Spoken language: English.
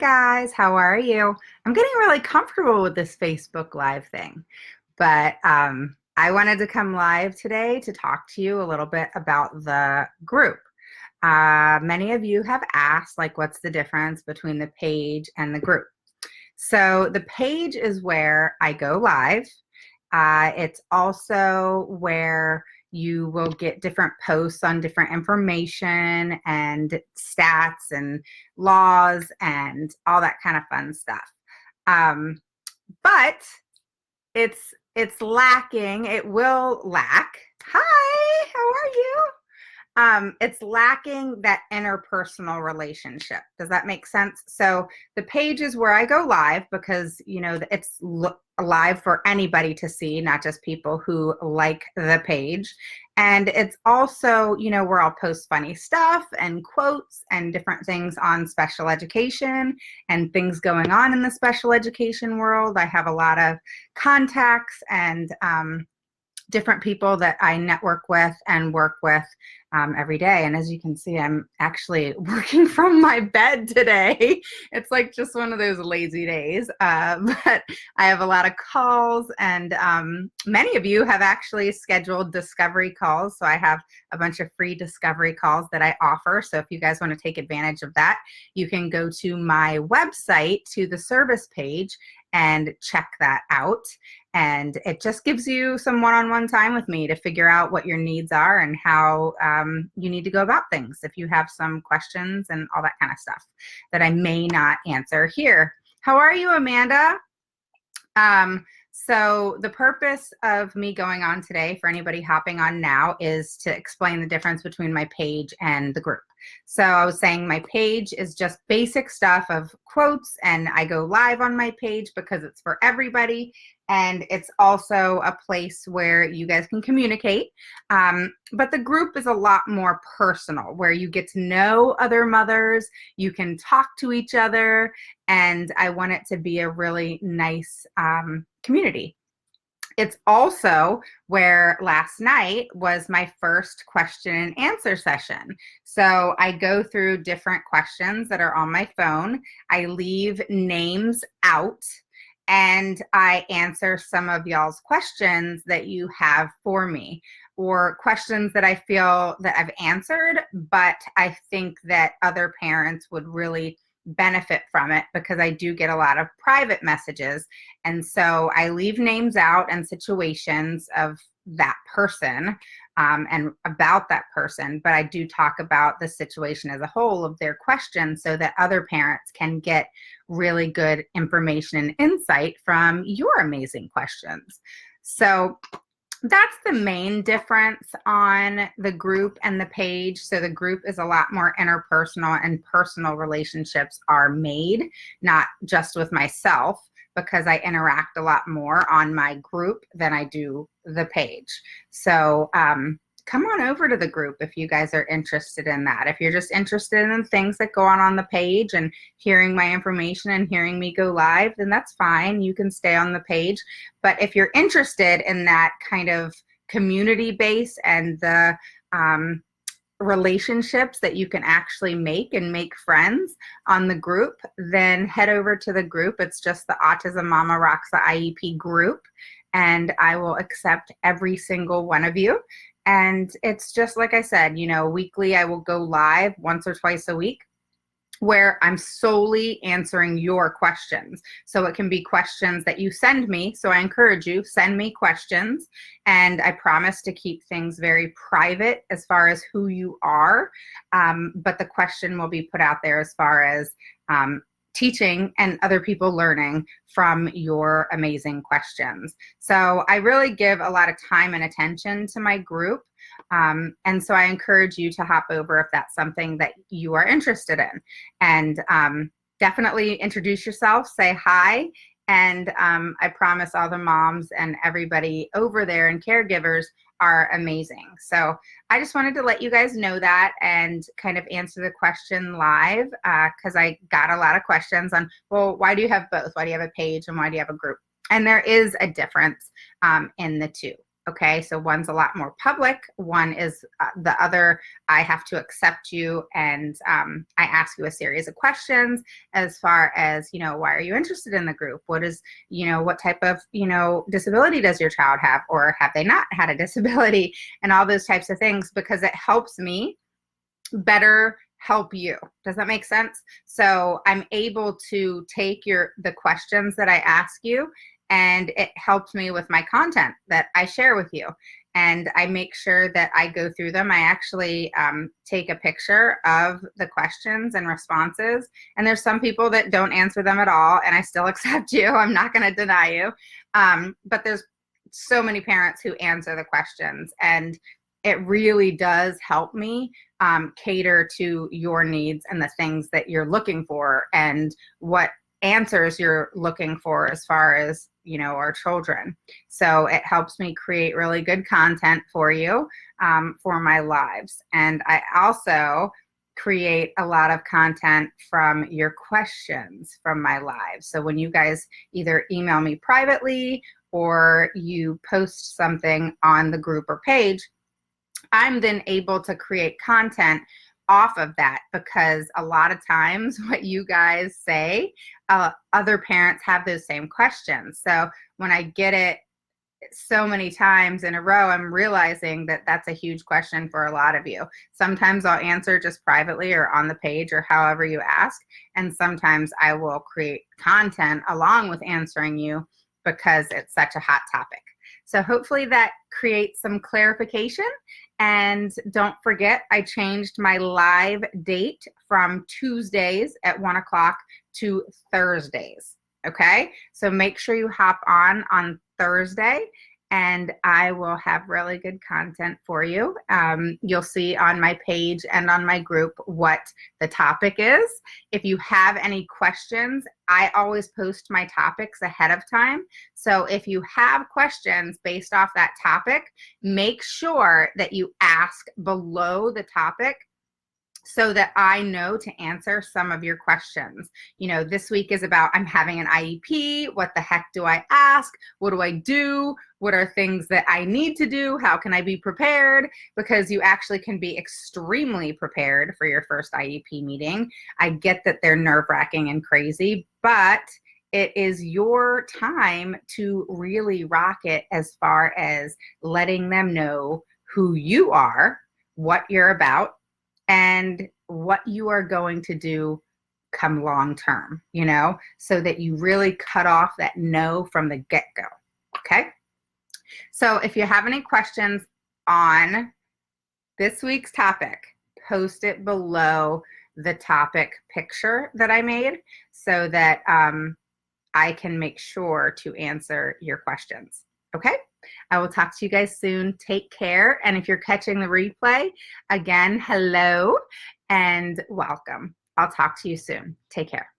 Guys, how are you? I'm getting really comfortable with this Facebook Live thing, but I wanted to come live today to talk to you a little bit about the group. Many of you have asked, like, what's the difference between the page and the group? So the page is where I go live. It's also where you will get different posts on different information and stats and laws and all that kind of fun stuff. Um, but it's lacking. It will lack. Hi, how are you? It's lacking that interpersonal relationship. Does that make sense? So the page is where I go live because, it's live for anybody to see, not just people who like the page. And it's also, where I'll post funny stuff and quotes and different things on special education and things going on in the special education world. I have a lot of contacts and different people that I network with and work with every day. And as you can see, I'm actually working from my bed today. It's like just one of those lazy days. But I have a lot of calls, and many of you have actually scheduled discovery calls. So I have a bunch of free discovery calls that I offer. So if you guys want to take advantage of that, you can go to my website, to the service page, and check that out. And it just gives you some one-on-one time with me to figure out what your needs are and how you need to go about things if you have some questions and all that kind of stuff that I may not answer here. How are you, Amanda? So the purpose of me going on today, for anybody hopping on now, is to explain the difference between my page and the group. So I was saying my page is just basic stuff of quotes, and I go live on my page because it's for everybody. And it's also a place where you guys can communicate. But the group is a lot more personal, where you get to know other mothers, you can talk to each other, and I want it to be a really nice community. It's also where last night was my first question and answer session. So I go through different questions that are on my phone. I leave names out, and I answer some of y'all's questions that you have for me, or questions that I feel that I've answered, but I think that other parents would really benefit from it, because I do get a lot of private messages. And so I leave names out and situations of that person and about that person, but I do talk about the situation as a whole of their question, so that other parents can get really good information and insight from your amazing questions. So that's the main difference on the group and the page. So the group is a lot more interpersonal, and personal relationships are made, not just with myself, because I interact a lot more on my group than I do the page. So come on over to the group if you guys are interested in that. If you're just interested in things that go on the page and hearing my information and hearing me go live, then that's fine. You can stay on the page. But if you're interested in that kind of community base and the relationships that you can actually make and make friends on the group, then head over to the group. It's just the Autism Mama Rocks the IEP group, and I will accept every single one of you. And it's just like I said, weekly I will go live once or twice a week, where I'm solely answering your questions. So it can be questions that you send me. So I encourage you, send me questions. And I promise to keep things very private as far as who you are. But the question will be put out there as far as teaching and other people learning from your amazing questions. So I really give a lot of time and attention to my group. And so I encourage you to hop over if that's something that you are interested in. And definitely introduce yourself, say hi. And I promise all the moms and everybody over there and caregivers are amazing. So I just wanted to let you guys know that and kind of answer the question live, because I got a lot of questions on, well, why do you have both? Why do you have a page and why do you have a group? And there is a difference in the two. Okay, so one's a lot more public. One is the other, I have to accept you, and I ask you a series of questions as far as, why are you interested in the group? What is, what type of, disability does your child have, or have they not had a disability, and all those types of things, because it helps me better help you. Does that make sense? So I'm able to take the questions that I ask you, and it helps me with my content that I share with you. And I make sure that I go through them. I actually take a picture of the questions and responses. And there's some people that don't answer them at all, and I still accept you. I'm not going to deny you. But there's so many parents who answer the questions, and it really does help me cater to your needs and the things that you're looking for and what answers you're looking for as far as, our children. So it helps me create really good content for you for my lives. And I also create a lot of content from your questions from my lives. So when you guys either email me privately or you post something on the group or page, I'm then able to create content off of that, because a lot of times what you guys say, other parents have those same questions. So when I get it so many times in a row, I'm realizing that that's a huge question for a lot of you. Sometimes I'll answer just privately or on the page or however you ask. And sometimes I will create content along with answering you because it's such a hot topic. So hopefully that creates some clarification. And don't forget, I changed my live date from Tuesdays at 1 o'clock to Thursdays. Okay, so make sure you hop on Thursday, and I will have really good content for you. You'll see on my page and on my group what the topic is. If you have any questions, I always post my topics ahead of time. So if you have questions based off that topic, make sure that you ask below the topic so that I know to answer some of your questions. This week is about, I'm having an IEP. What the heck do I ask? What do I do? What are things that I need to do? How can I be prepared? Because you actually can be extremely prepared for your first IEP meeting. I get that they're nerve-wracking and crazy, but it is your time to really rock it as far as letting them know who you are, what you're about, and what you are going to do come long term, so that you really cut off that no from the get-go. Okay? So if you have any questions on this week's topic, post it below the topic picture that I made so that I can make sure to answer your questions. Okay? I will talk to you guys soon. Take care. And if you're catching the replay, again, hello and welcome. I'll talk to you soon. Take care.